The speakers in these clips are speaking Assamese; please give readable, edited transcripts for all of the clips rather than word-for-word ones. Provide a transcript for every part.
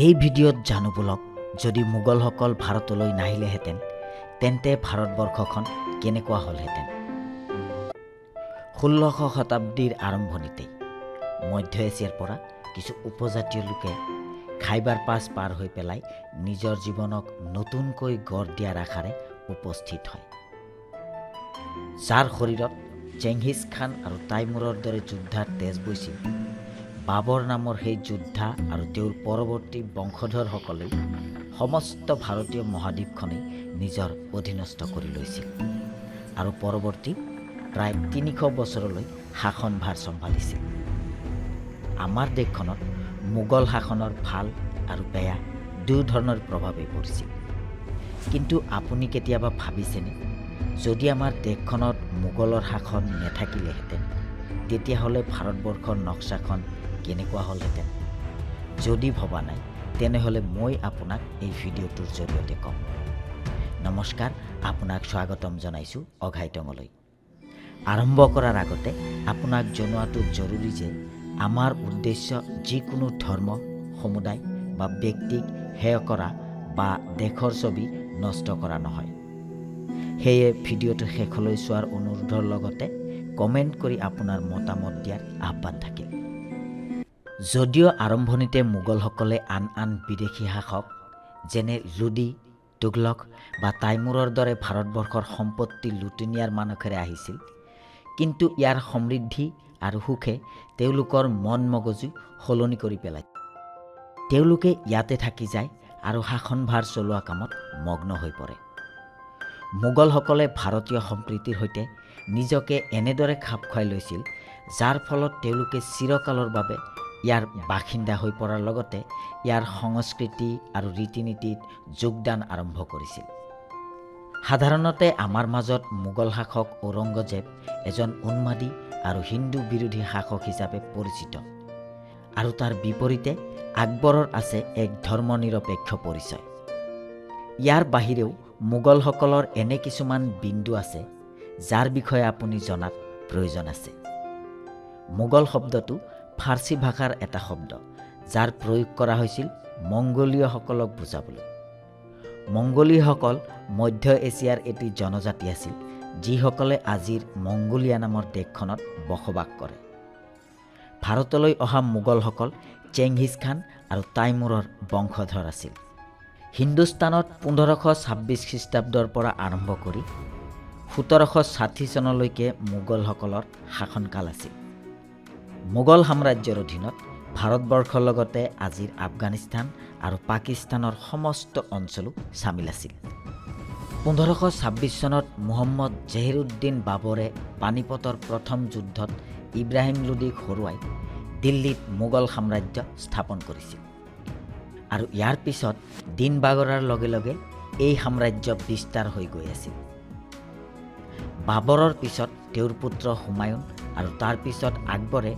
এই ভিডিঅ'ত জানো বলক যদি মোগলসকল ভাৰতলৈ নাহিলেহেঁতেন তেন্তে ভাৰতবৰ্ষখন কেনেকুৱা হ'লহেঁতেন। 16শ শতাব্দীৰ আৰম্ভণিতেই মধ্য এছিয়াৰ পৰা কিছু উপজাতীয় লোকে খাইবাৰ পাছ পাৰ হৈ পেলাই নিজৰ জীৱনক নতুনকৈ গঢ় দিয়াৰ আশাৰে উপস্থিত হয়। যাৰ শৰীৰত চেংগিছ খান আৰু তাইমুৰৰ দৰে যোদ্ধাৰ তেজ বৈছিল, বাবৰ নামৰ সেই যোদ্ধা আৰু তেওঁৰ পৰৱৰ্তী বংশধৰসকলেই সমস্ত ভাৰতীয় মহাদ্বীপখনেই নিজৰ অধীনস্থ কৰি লৈছিল আৰু পৰৱৰ্তী প্ৰায় 300 বছৰলৈ শাসনভাৰ চম্ভালিছিল। আমাৰ দেশখনত মোগল শাসনৰ ভাল আৰু বেয়া দুই ধৰণৰ প্ৰভাৱেই পৰিছিল। কিন্তু আপুনি কেতিয়াবা ভাবিছেনে, যদি আমাৰ দেশখনত মোগলৰ শাসন নাথাকিলেহেঁতেন তেতিয়াহ'লে ভাৰতবৰ্ষৰ নক্সাখন কেনেকুৱা হ'লহেঁতেন? যদি ভবা নাই তেনেহ'লে মই আপোনাক এই ভিডিঅ'টোৰ জৰিয়তে ক'ম। নমস্কাৰ, আপোনাক স্বাগতম জনাইছোঁ অঘাইটঙলৈ। আৰম্ভ কৰাৰ আগতে আপোনাক জনোৱাটো জৰুৰী যে আমাৰ উদ্দেশ্য যিকোনো ধৰ্ম, সমুদায় বা ব্যক্তিক হেয় কৰা বা দেশৰ ছবি নষ্ট কৰা নহয়। সেয়ে ভিডিঅ'টো শেষলৈ চোৱাৰ অনুৰোধৰ লগতে কমেণ্ট কৰি আপোনাৰ মতামত দিয়াৰ আহ্বান থাকিল। যদিও আৰম্ভণিতে মোগলসকলে আন বিদেশী শাসক যেনে লোদী, তুগলক বা তাইমুৰৰ দৰে ভাৰতবৰ্ষৰ সম্পত্তি লুটি নিয়াৰ মানসেৰে আহিছিল, কিন্তু ইয়াৰ সমৃদ্ধি আৰু সুখে তেওঁলোকৰ মন মগজু সলনি কৰি পেলায়। তেওঁলোকে ইয়াতে থাকি যায় আৰু শাসনভাৰ চলোৱা কামত মগ্ন হৈ পৰে। মোগলসকলে ভাৰতীয় সম্প্ৰীতিৰ সৈতে নিজকে এনেদৰে খাপ খুৱাই লৈছিল, যাৰ ফলত তেওঁলোকে চিৰকালৰ বাবে ইয়াৰ বাসিন্দা হৈ পৰাৰ লগতে ইয়াৰ সংস্কৃতি আৰু ৰীতি নীতিত যোগদান আৰম্ভ কৰিছিল। সাধাৰণতে আমাৰ মাজত মোগল শাসক ঔৰংগজেব এজন উন্মাদী আৰু হিন্দু বিৰোধী শাসক হিচাপে পৰিচিত, আৰু তাৰ বিপৰীতে আকবৰৰ আছে এক ধৰ্মনিৰপেক্ষ পৰিচয়। ইয়াৰ বাহিৰেও মোগলসকলৰ এনে কিছুমান বিন্দু আছে যাৰ বিষয়ে আপুনি জনাত প্ৰয়োজন আছে। মোগল শব্দটো ফাৰ্চী ভাষাৰ এটা শব্দ, যাৰ প্ৰয়োগ কৰা হৈছিল মংগোলীয়সকলক বুজাবলৈ। মংগোলীয়সকল মধ্য এছিয়াৰ এটি জনজাতি আছিল, যিসকলে আজিৰ মংগোলিয়া নামৰ দেশখনত বসবাস কৰে। ভাৰতলৈ অহা মোগলসকল চেংগিছ খান আৰু তাইমুৰৰ বংশধৰ আছিল। হিন্দুস্তানত 1526 খ্ৰীষ্টাব্দৰ পৰা আৰম্ভ কৰি 1760 চনলৈকে মোগলসকলৰ শাসনকাল আছিল। মোগল সাম্ৰাজ্যৰ অধীনত ভাৰতবৰ্ষৰ লগতে আজিৰ আফগানিস্তান আৰু পাকিস্তানৰ সমস্ত অঞ্চলো চামিল আছিল। 1526 চনত মুহম্মদ জহিৰুদ্দিন বাবৰে পানিপতৰ প্ৰথম যুদ্ধত ইব্ৰাহিম লোদীক হৰুৱাই দিল্লীত মোগল সাম্ৰাজ্য স্থাপন কৰিছিল, আৰু ইয়াৰ পিছত দিন বাগৰাৰ লগে লগে এই সাম্ৰাজ্য বিস্তাৰ হৈ গৈ আছিল। বাবৰৰ পিছত তেওঁৰ পুত্ৰ হুমায়ুন আৰু তাৰ পিছত আকবৰে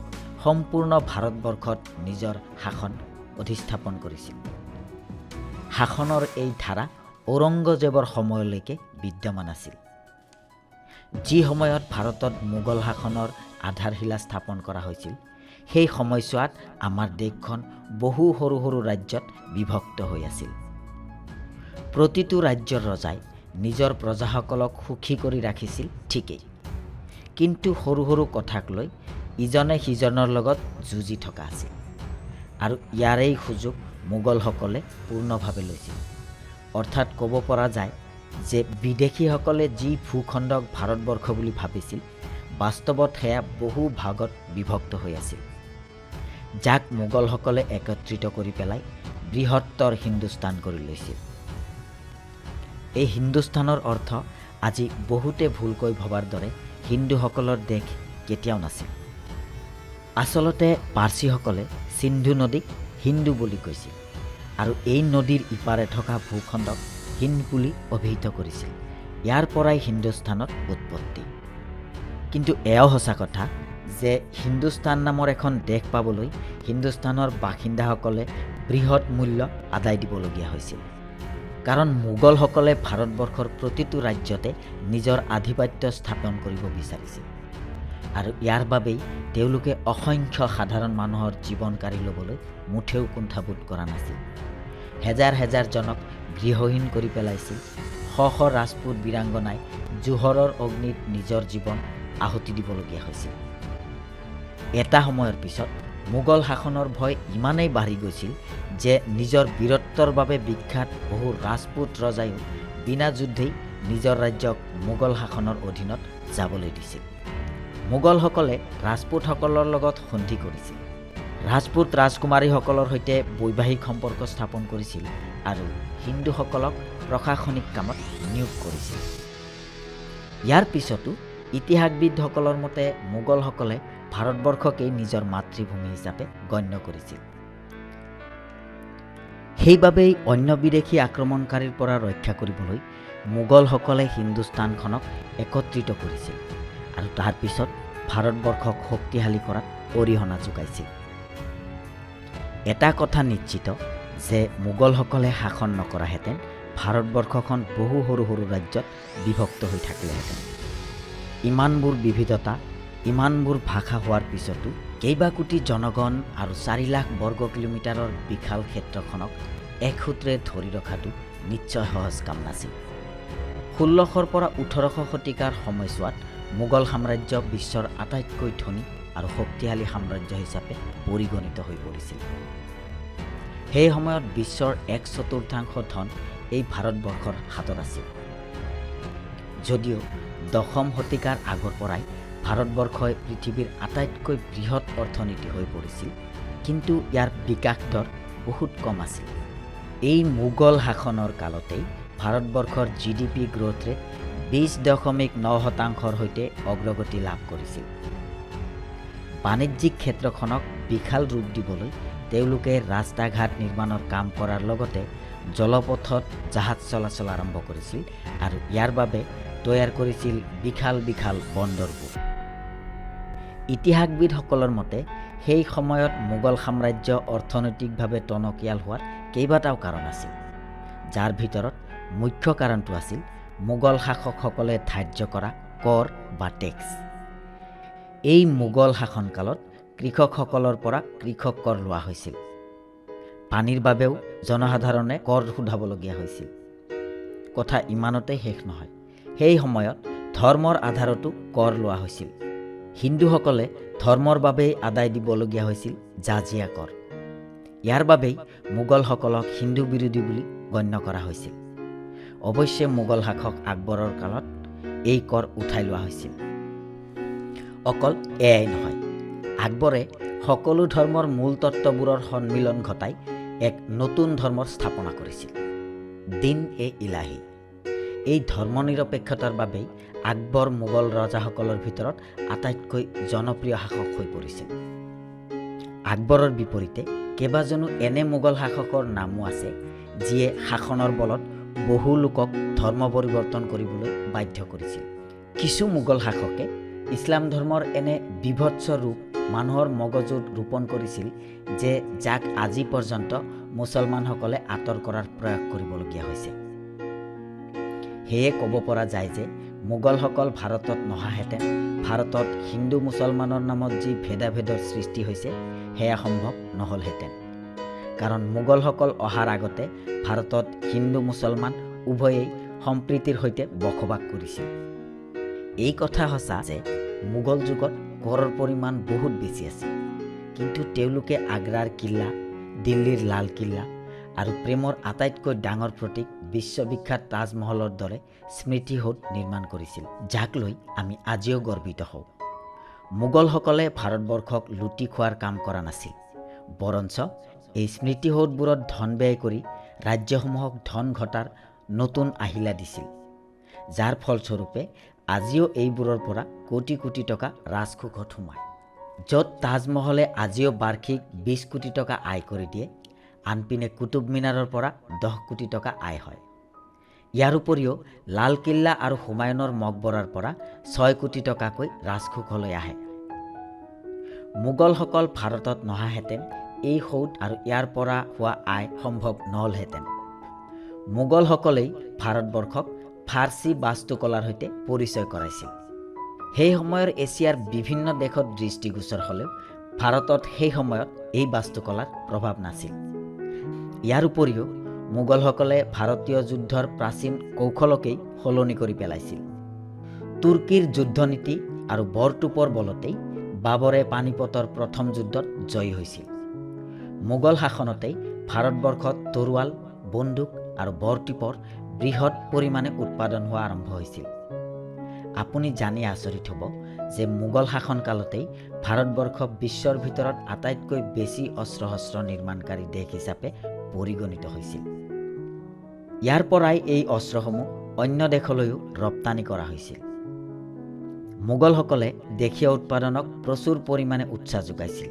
সম্পূৰ্ণ ভাৰতবৰ্ষত নিজৰ শাসন অধিষ্ঠাপন কৰিছিল। শাসনৰ এই ধাৰা ঔৰংগজেবৰ সময়লৈকে বিদ্যমান আছিল। যি সময়ত ভাৰতত মোগল শাসনৰ আধাৰশিলা স্থাপন কৰা হৈছিল, সেই সময়ছোৱাত আমাৰ দেশখন বহু সৰু সৰু ৰাজ্যত বিভক্ত হৈ আছিল। প্ৰতিটো ৰাজ্যৰ ৰজাই নিজৰ প্ৰজাসকলক সুখী কৰি ৰাখিছিল ঠিকেই, কিন্তু সৰু সৰু কথাক লৈ ইজনে সিজনৰ লগত যুঁজি থকা আছিল, আৰু ইয়াৰেই সুযোগ মোগলসকলে পূৰ্ণভাৱে লৈছিল। অৰ্থাৎ ক'ব পৰা যায় যে বিদেশীসকলে যি ভূখণ্ডক ভাৰতবৰ্ষ বুলি ভাবিছিল, বাস্তৱত সেয়া বহু ভাগত বিভক্ত হৈ আছিল, যাক মোগলসকলে একত্ৰিত কৰি পেলাই বৃহত্তৰ হিন্দুস্তান কৰি লৈছিল। এই হিন্দুস্তানৰ অৰ্থ আজি বহুতে ভুলকৈ ভবাৰ দৰে হিন্দুসকলৰ দেশ কেতিয়াও নাছিল। আচলতে পাৰ্চীসকলে সিন্ধু নদীক হিন্দু বুলি কৈছিল, আৰু এই নদীৰ ইপাৰে থকা ভূখণ্ডক হিন্দ বুলি অভিহিত কৰিছিল। ইয়াৰ পৰাই হিন্দুস্তানত উৎপত্তি। কিন্তু এয়াও সঁচা কথা যে হিন্দুস্তান নামৰ এখন দেশ পাবলৈ হিন্দুস্তানৰ বাসিন্দাসকলে বৃহৎ মূল্য আদায় দিবলগীয়া হৈছিল, কাৰণ মোগলসকলে ভাৰতবৰ্ষৰ প্ৰতিটো ৰাজ্যতে নিজৰ আধিপত্য স্থাপন কৰিব বিচাৰিছিল, আৰু ইয়াৰ বাবেই তেওঁলোকে অসংখ্য সাধাৰণ মানুহৰ জীৱন কাঢ়ি ল'বলৈ মুঠেও কুণ্ঠাবোধ কৰা নাছিল। হেজাৰ হেজাৰজনক গৃহহীন কৰি পেলাইছিল। শ শ ৰাজপুত বীৰাংগনাই জোহৰৰ অগ্নিত নিজৰ জীৱন আহুতি দিবলগীয়া হৈছিল। এটা সময়ৰ পিছত মোগল শাসনৰ ভয় ইমানেই বাঢ়ি গৈছিল যে নিজৰ বীৰত্বৰ বাবে বিখ্যাত বহু ৰাজপুত ৰজায়ো বিনা যুদ্ধেই নিজৰ ৰাজ্যক মোগল শাসনৰ অধীনত যাবলৈ দিছিল। মোগলসকলে ৰাজপুতসকলৰ লগত সন্ধি কৰিছিল, ৰাজপুত ৰাজকুমাৰীসকলৰ সৈতে বৈবাহিক সম্পৰ্ক স্থাপন কৰিছিল আৰু হিন্দুসকলক প্ৰশাসনিক কামত নিয়োগ কৰিছিল। ইয়াৰ পিছতো ইতিহাসবিদসকলৰ মতে মোগলসকলে ভাৰতবৰ্ষকেই নিজৰ মাতৃভূমি হিচাপে গণ্য কৰিছিল। সেইবাবেই অন্য বিদেশী আক্ৰমণকাৰীৰ পৰা ৰক্ষা কৰিবলৈ মোগলসকলে হিন্দুস্তানখনক একত্ৰিত কৰিছিল আৰু তাৰ পিছত ভাৰতবৰ্ষক শক্তিশালী কৰাত অৰিহণা যোগাইছিল। এটা কথা নিশ্চিত যে মোগলসকলে শাসন নকৰাহেঁতেন ভাৰতবৰ্ষখন বহু সৰু সৰু ৰাজ্যত বিভক্ত হৈ থাকিলেহেঁতেন। ইমানবোৰ বিবিধতা, ইমানবোৰ ভাষা হোৱাৰ পিছতো কেইবা কোটি জনগণ আৰু 4 লাখ বৰ্গ কিলোমিটাৰৰ বিশাল ক্ষেত্ৰখনক এক সূত্ৰে ধৰি ৰখাটো নিশ্চয় সহজ কাম নাছিল। 1600 পৰা 1800 শতিকাৰ সময়ছোৱাত মোগল সাম্ৰাজ্য বিশ্বৰ আটাইতকৈ ধনী আৰু শক্তিশালী সাম্ৰাজ্য হিচাপে পৰিগণিত হৈ পৰিছিল। সেই সময়ত বিশ্বৰ 1/4 ধন এই ভাৰতবৰ্ষৰ হাতত আছিল। যদিও 10ম শতিকাৰ আগৰ পৰাই ভাৰতবৰ্ষই পৃথিৱীৰ আটাইতকৈ বৃহৎ অৰ্থনীতি হৈ পৰিছিল, কিন্তু ইয়াৰ বিকাশ দৰ বহুত কম আছিল। এই মোগল শাসনৰ কালতেই ভাৰতবৰ্ষৰ GDP গ্ৰ'থ ৰেট 20.9%ৰ সৈতে অগ্ৰগতি লাভ কৰিছিল। বাণিজ্যিক ক্ষেত্ৰখনক বিশাল ৰূপ দিবলৈ তেওঁলোকে ৰাস্তা ঘাট নিৰ্মাণৰ কাম কৰাৰ লগতে জলপথত জাহাজ চলাচল আৰম্ভ কৰিছিল আৰু ইয়াৰ বাবে তৈয়াৰ কৰিছিল বিশাল বিশাল বন্দৰবোৰ। ইতিহাসবিদসকলৰ মতে সেই সময়ত মোগল সাম্ৰাজ্য অৰ্থনৈতিকভাৱে টনকিয়াল হোৱাৰ কেইবাটাও কাৰণ আছিল, যাৰ ভিতৰত মুখ্য কাৰণটো আছিল মোগল শাসকসকলে ধাৰ্য কৰা কৰ বা টেক্স। এই মোগল শাসনকালত কৃষকসকলৰ পৰা কৃষক কৰ লোৱা হৈছিল। পানীৰ বাবেও জনসাধাৰণে কৰ সোধাবলগীয়া হৈছিল। কথা ইমানতে শেষ নহয়, সেই সময়ত ধৰ্মৰ আধাৰতো কৰ লোৱা হৈছিল। হিন্দুসকলে ধৰ্মৰ বাবেই আদায় দিবলগীয়া হৈছিল জাজিয়া কৰ। ইয়াৰ বাবেই মোগলসকলক হিন্দু বিৰোধী বুলি গণ্য কৰা হৈছিল। অৱশ্যে মোগল শাসক আকবৰৰ কালত এই কৰ উঠাই লোৱা হৈছিল। অকল এয়াই নহয়, আকবৰে সকলো ধৰ্মৰ মূল তত্ত্ববোৰৰ সন্মিলন ঘটাই এক নতুন ধৰ্মৰ স্থাপনা কৰিছিল, দিন-এ-ইলাহী। এই ধৰ্মনিৰপেক্ষতাৰ বাবেই আকবৰ মোগল ৰজাসকলৰ ভিতৰত আটাইতকৈ জনপ্ৰিয় শাসক হৈ পৰিছিল। আকবৰৰ বিপৰীতে কেইবাজনো এনে মোগল শাসকৰ নামো আছে যিয়ে শাসনৰ বলত বহু লোকক ধৰ্ম পৰিৱৰ্তন কৰিবলৈ বাধ্য কৰিছিল। কিছু মোগল শাসকে ইছলাম ধৰ্মৰ এনে বিভৎস ৰূপ মানুহৰ মগজুত ৰোপণ কৰিছিল যে যাক আজি পৰ্যন্ত মুছলমানসকলে আঁতৰ কৰাৰ প্ৰয়াস কৰিবলগীয়া হৈছে। সেয়ে ক'ব পৰা যায় যে মোগলসকল ভাৰতত নহাহেঁতেন ভাৰতত হিন্দু মুছলমানৰ নামত যি ভেদাভেদৰ সৃষ্টি হৈছে সেয়া সম্ভৱ নহ'লহেঁতেন। কাৰণ মোগলসকল অহাৰ আগতে ভাৰতত হিন্দু মুছলমান উভয়েই সম্প্ৰীতিৰ সৈতে বসবাস কৰিছিল। এই কথা সঁচা যে মোগল যুগত কৰৰ পৰিমাণ বহুত বেছি আছিল, কিন্তু তেওঁলোকে আগ্ৰাৰ কিল্লা, দিল্লীৰ লাল কিল্লা আৰু প্ৰেমৰ আটাইতকৈ ডাঙৰ প্ৰতীক বিশ্ববিখ্যাত তাজমহলৰ দৰে স্মৃতিসৌধ নিৰ্মাণ কৰিছিল, যাক লৈ আমি আজিও গৰ্বিত হওঁ। মোগলসকলে ভাৰতবৰ্ষক লুটি খোৱাৰ কাম কৰা নাছিল, বৰঞ্চ এই স্মৃতিসৌধবোৰত ধন ব্যয় কৰি ৰাজ্যসমূহক ধন ঘটাৰ নতুন আহিলা দিছিল, যাৰ ফলস্বৰূপে আজিও এইবোৰৰ পৰা কোটি কোটি টকা ৰাজকোষত সোমায়। য'ত তাজমহলে আজিও বাৰ্ষিক 20 কোটি টকা আয় কৰি দিয়ে, আনপিনে কুতুব মিনাৰৰ পৰা 10 কোটি টকা আয় হয়। ইয়াৰ উপৰিও লাল কিল্লা আৰু হুমায়ুনৰ মকবৰাৰ পৰা 6 কোটি টকাকৈ ৰাজকোষলৈ আহে। মোগলসকল ভাৰতত নহাহেঁতেন এই সৌধ আৰু ইয়াৰ পৰা হোৱা আয় সম্ভৱ নহ'লহেঁতেন। মোগলসকলেই ভাৰতবৰ্ষক ফাৰ্চী বাস্তুকলাৰ সৈতে পৰিচয় কৰাইছিল। সেই সময়ৰ এছিয়াৰ বিভিন্ন দেশত দৃষ্টিগোচৰ হ'লেও ভাৰতত সেই সময়ত এই বাস্তুকলাৰ প্ৰভাৱ নাছিল। ইয়াৰ উপৰিও মোগলসকলে ভাৰতীয় যুদ্ধৰ প্ৰাচীন কৌশলকেই সলনি কৰি পেলাইছিল। তুৰ্কীৰ যুদ্ধনীতি আৰু বৰটোপৰ বলতেই বাবৰে পানিপতৰ প্ৰথম যুদ্ধত জয়ী হৈছিল। মোগল শাসনতেই ভাৰতবৰ্ষত তৰোৱাল, বন্দুক আৰু বৰটোপৰ বৃহৎ পৰিমাণে উৎপাদন হোৱা আৰম্ভ হৈছিল। আপুনি জানি আচৰিত হ'ব যে মোগল শাসনকালতেই ভাৰতবৰ্ষ বিশ্বৰ ভিতৰত আটাইতকৈ বেছি অস্ত্ৰ শস্ত্ৰ নিৰ্মাণকাৰী দেশ হিচাপে পৰিগণিত হৈছিল। ইয়াৰ পৰাই এই অস্ত্ৰসমূহ অন্য দেশলৈও ৰপ্তানি কৰা হৈছিল। মোগলসকলে দেশীয় উৎপাদনক প্ৰচুৰ পৰিমাণে উৎসাহ যোগাইছিল।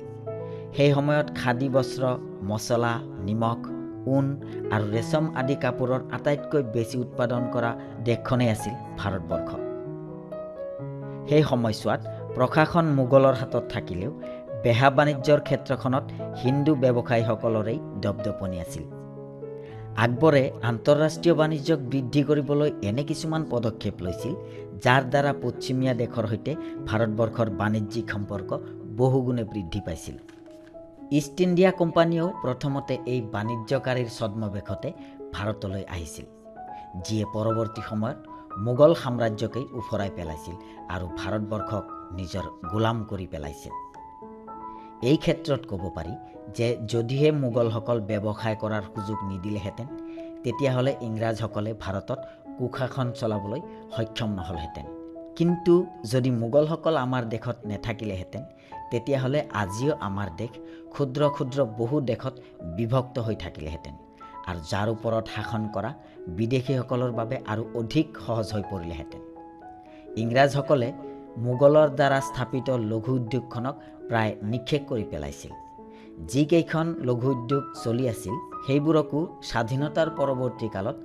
সেই সময়ত খাদী বস্ত্ৰ, মছলা, নিমখ, ঊণ আৰু ৰেচম আদি কাপোৰৰ আটাইতকৈ বেছি উৎপাদন কৰা দেশখনেই আছিল ভাৰতবৰ্ষ। সেই সময়ছোৱাত প্ৰশাসন মোগলৰ হাতত থাকিলেও বেহা বাণিজ্যৰ ক্ষেত্ৰখনত হিন্দু ব্যৱসায়ীসকলৰেই দপদপনি আছিল। আকবৰে আন্তঃৰাষ্ট্ৰীয় বাণিজ্যক বৃদ্ধি কৰিবলৈ এনে কিছুমান পদক্ষেপ লৈছিল যাৰ দ্বাৰা পশ্চিমীয়া দেশৰ সৈতে ভাৰতবৰ্ষৰ বাণিজ্যিক সম্পৰ্ক বহুগুণে বৃদ্ধি পাইছিল। ইষ্ট ইণ্ডিয়া কোম্পানীয়েও প্ৰথমতে এই বাণিজ্যকাৰীৰ ছদ্মবেশতে ভাৰতলৈ আহিছিল, যিয়ে পৰৱৰ্তী সময়ত মোগল সাম্ৰাজ্যকেই উফৰাই পেলাইছিল আৰু ভাৰতবৰ্ষক নিজৰ গোলাম কৰি পেলাইছিল। এই ক্ষেত্ৰত ক'ব পাৰি যে যদিহে মোগলসকল ব্যৱসায় কৰাৰ সুযোগ নিদিলেহেঁতেন, তেতিয়াহ'লে ইংৰাজসকলে ভাৰতত কুশাসন চলাবলৈ সক্ষম নহ'লহেঁতেন। কিন্তু যদি মোগলসকল আমাৰ দেশত নেথাকিলেহেঁতেন, তেতিয়াহ'লে আজিও আমাৰ দেশ ক্ষুদ্ৰ ক্ষুদ্ৰ বহু দেশত বিভক্ত হৈ থাকিলেহেঁতেন আৰু যাৰ ওপৰত শাসন কৰা বিদেশীসকলৰ বাবে আৰু অধিক সহজ হৈ পৰিলেহেঁতেন। ইংৰাজসকলে মোগলৰ দ্বাৰা স্থাপিত লঘু উদ্যোগখনক প্ৰায় নিক্ষেপ কৰি পেলাইছিল। যিকেইখন লঘু উদ্যোগ চলি আছিল সেইবোৰকো স্বাধীনতাৰ পৰৱৰ্তী কালত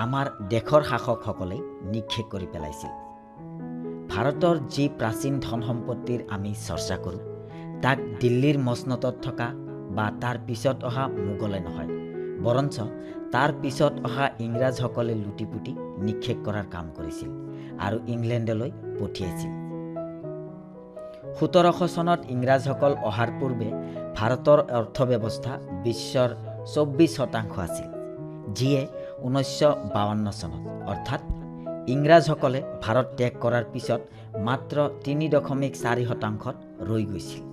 আমাৰ দেশৰ শাসকসকলেই নিক্ষেপ কৰি পেলাইছিল। ভাৰতৰ যি প্ৰাচীন ধন সম্পত্তিৰ আমি চৰ্চা কৰোঁ, তাক দিল্লীৰ মচনদত থকা বা তাৰ পিছত অহা মোগলে নহয়, বৰঞ্চ তাৰ পিছত অহা ইংৰাজসকলে লুটিপুটি নিক্ষেপ কৰাৰ কাম কৰিছিল আৰু ইংলেণ্ডলৈ পঠিয়াইছিল। 1700 চনত ইংৰাজসকল অহাৰ পূৰ্বে ভাৰতৰ অৰ্থব্যৱস্থা বিশ্বৰ 24% আছিল, যিয়ে 1952 চনত অৰ্থাৎ ইংৰাজসকলে ভাৰত ত্যাগ কৰাৰ পিছত মাত্ৰ 3.4% ৰৈ গৈছিল।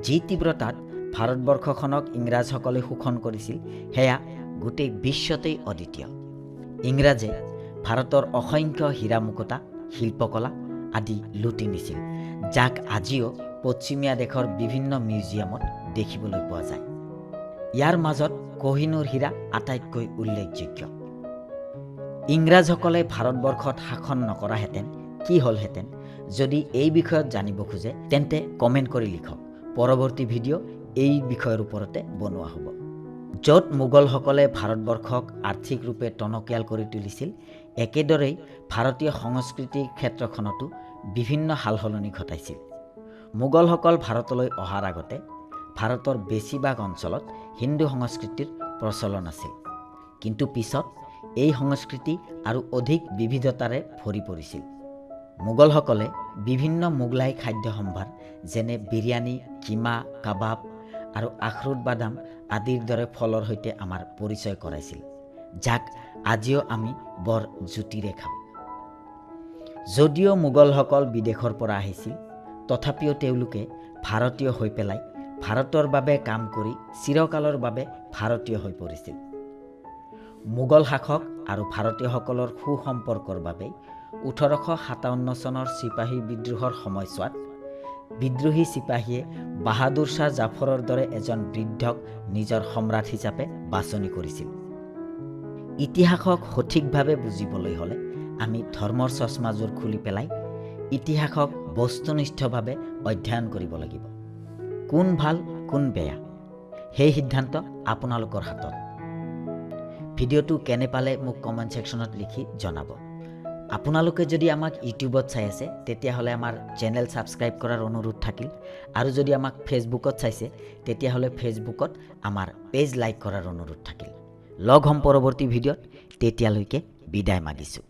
যি তীব্ৰতাত ভাৰতবৰ্ষখনক ইংৰাজসকলে শোষণ কৰিছিল সেয়া গোটেই বিশ্বতেই অদ্বিতীয়। ইংৰাজে ভাৰতৰ অসংখ্য হীৰা মুকুতা, শিল্পকলা আদি লুটি নিছিল, যাক আজিও পশ্চিমীয়া দেশৰ বিভিন্ন মিউজিয়ামত দেখিবলৈ পোৱা যায়। ইয়াৰ মাজত কোহিনুৰ হীৰা আটাইতকৈ উল্লেখযোগ্য। ইংৰাজসকলে ভাৰতবৰ্ষত শাসন নকৰাহেঁতেন কি হ'লহেঁতেন? যদি এই বিষয়ত জানিব খোজে তেন্তে কমেণ্ট কৰি লিখক। পৰৱৰ্তী ভিডিঅ' এই বিষয়ৰ ওপৰতে বনোৱা হ'ব। য'ত মোগলসকলে ভাৰতবৰ্ষক আৰ্থিক ৰূপে টনকিয়াল কৰি তুলিছিল, একেদৰেই ভাৰতীয় সংস্কৃতিৰ ক্ষেত্ৰখনতো বিভিন্ন সালসলনি ঘটাইছিল। মোগলসকল ভাৰতলৈ অহাৰ আগতে ভাৰতৰ বেছিভাগ অঞ্চলত হিন্দু সংস্কৃতিৰ প্ৰচলন আছিল, কিন্তু পিছত এই সংস্কৃতি আৰু অধিক বিবিধতাৰে ভৰি পৰিছিল। মোগলসকলে বিভিন্ন মোগলাই খাদ্য সম্ভাৰ যেনে বিৰিয়ানী, কিমা, কাবাব আৰু আখৰোট বাদাম আদিৰ দৰে ফলৰ সৈতে আমাৰ পৰিচয় কৰাইছিল, যাক আজিও আমি বৰ জুতিৰে খাওঁ। যদিও মোগলসকল বিদেশৰ পৰা আহিছিল, তথাপিও তেওঁলোকে ভাৰতীয় হৈ পেলাই ভাৰতৰ বাবে কাম কৰি চিৰকালৰ বাবে ভাৰতীয় হৈ পৰিছিল। মোগল শাসক আৰু ভাৰতীয়সকলৰ সুসম্পৰ্কৰ বাবে 1857 চনৰ চিপাহী বিদ্ৰোহৰ সময়ছোৱাত বিদ্ৰোহী চিপাহীয়ে বাহাদুৰ শ্বাহ জাফৰৰ দৰে এজন বৃদ্ধক নিজৰ সম্ৰাট হিচাপে বাছনি কৰিছিল। ইতিহাসক সঠিকভাৱে বুজিবলৈ হ'লে আমি ধৰ্মৰ চশমাযোৰ খুলি পেলাই ইতিহাসক বস্তুনিষ্ঠভাৱে অধ্যয়ন কৰিব লাগিব। কোন ভাল কোন বেয়া সেই সিদ্ধান্ত আপোনালোকৰ হাতত। ভিডিঅ'টো কেনে পালে মোক কমেণ্ট ছেকশ্যনত লিখি জনাব। আপোনালোকে যদি আমাক ইউটিউবত চাই আছে তেতিয়াহ'লে আমাৰ চেনেল ছাবস্ক্ৰাইব কৰাৰ অনুৰোধ থাকিল, আৰু যদি আমাক ফেচবুকত চাইছে তেতিয়াহ'লে ফেচবুকত আমাৰ পেজ লাইক কৰাৰ অনুৰোধ থাকিল। লগ হ'ম পৰৱৰ্তী ভিডিঅ'ত, তেতিয়ালৈকে বিদায় মাগিছোঁ।